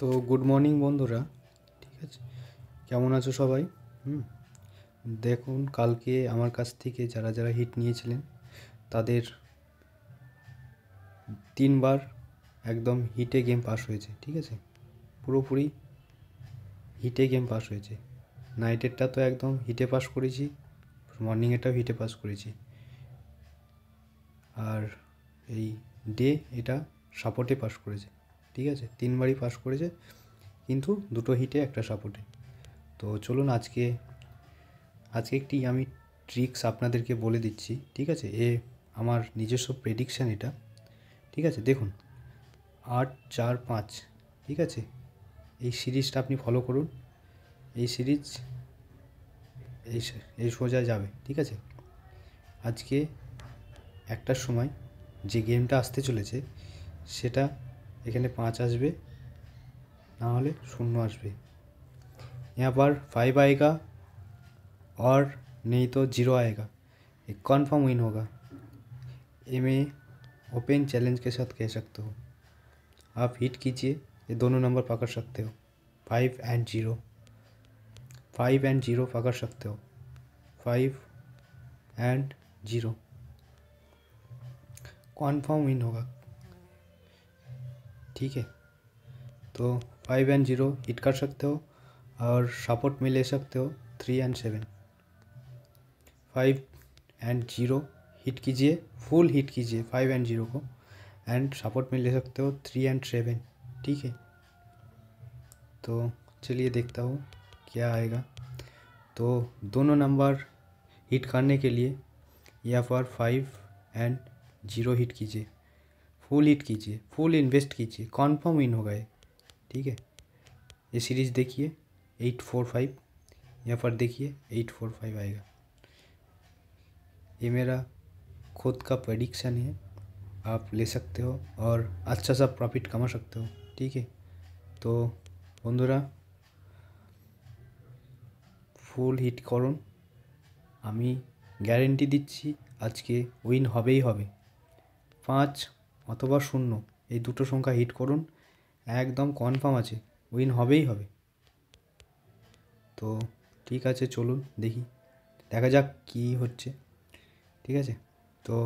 তো good morning বন্ধুরা, ঠিক আছে? কেমন আছো সবাই? দেখুন, কালকে আমার কাছ থেকে যারা যারা হিট নিয়েছিলেন তাদের 3বার একদম হিটে গেম পাস হয়েছে, ঠিক আছে? পুরোপুরি হিটে গেম পাস হয়েছে। নাইটেরটা তো একদম হিটে পাস করেছি, মর্নিংয়েরটাও হিটে পাস করেছি, আর এই ডে এটা সাপোর্টে পাস করেছে, ঠিক আছে? 3বারই পাস করেছে, কিন্তু 2টো হিটে একটা সাপোর্টে। তো চলুন আজকে একটি আমি ট্রিক্স আপনাদেরকে বলে দিচ্ছি, ঠিক আছে? আমার নিজস্ব প্রেডিকশান এটা, ঠিক আছে? দেখুন, 8 4 5, ঠিক আছে? এই সিরিজটা আপনি ফলো করুন। এই সিরিজ এই সোজা যাবে, ঠিক আছে? আজকে একটার সময় যে গেমটা আসতে চলেছে সেটা এখানে 5 আসবে, না হলে 0 আসবে। यहाँ पर 5 आएगा और नहीं तो 0 आएगा। एक कॉन्फर्म विन होगा। ये मैं ओपन चैलेंज के साथ कह सकते हो। आप हिट कीजिए, ये दोनों नंबर पकड़ सकते हो, 5 एंड 0। 5 एंड 0 पकड़ सकते हो, 5 एंड 0 कॉन्फर्म विन होगा, ठीक है? तो 5 एंड 0 हिट कर सकते हो और सपोर्ट में ले सकते हो 3 एंड 7। 5 एंड 0 हिट कीजिए, फुल हिट कीजिए 5 एंड 0 को, एंड सपोर्ट में ले सकते हो 3 एंड 7, ठीक है? तो चलिए देखता हूँ क्या आएगा। तो दोनों नंबर हिट करने के लिए यहाँ पर 5 एंड 0 हिट कीजिए, फुल हिट कीजिए, फुल इन्वेस्ट कीजिए, कॉन्फर्म विन होगा ये, ठीक है? ये सीरीज़ देखिए 8 4 5, यहाँ पर देखिए 8 4 5 आएगा। ये मेरा खुद का प्रेडिक्शन है, आप ले सकते हो और अच्छा सा प्रॉफिट कमा सकते हो, ठीक है? तो বন্ধুরা, ফুল হিট করুন, আমি গ্যারেন্টি দিচ্ছি আজকে উইন হবেই হবে। 5 অথবা 0 এই দুটো সংখ্যা হিট করুন, একদম কনফার্ম আছে উইন হবেই হবে। তো ঠিক আছে, চলুন দেখি, দেখা যাক কী হচ্ছে, ঠিক আছে? তো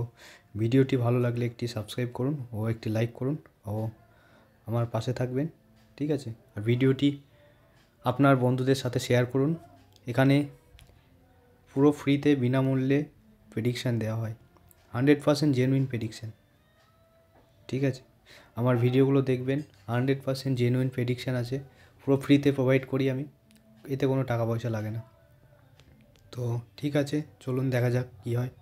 ভিডিওটি ভালো লাগলে একটি সাবস্ক্রাইব করুন ও একটি লাইক করুন ও আমার পাশে থাকবেন, ঠিক আছে? আর ভিডিওটি আপনার বন্ধুদের সাথে শেয়ার করুন। এখানে পুরো ফ্রিতে বিনামূল্যে প্রেডিকশান দেওয়া হয়, 100% জেনুইন প্রেডিকশান, ঠিক আছে? আমার ভিডিওগুলো দেখবেন, 100% জেনুইন প্রেডিকশান আছে, পুরো ফ্রিতে প্রোভাইড করি আমি, এতে কোনো টাকা পয়সা লাগে না। তো ঠিক আছে, চলুন দেখা যাক কী হয়।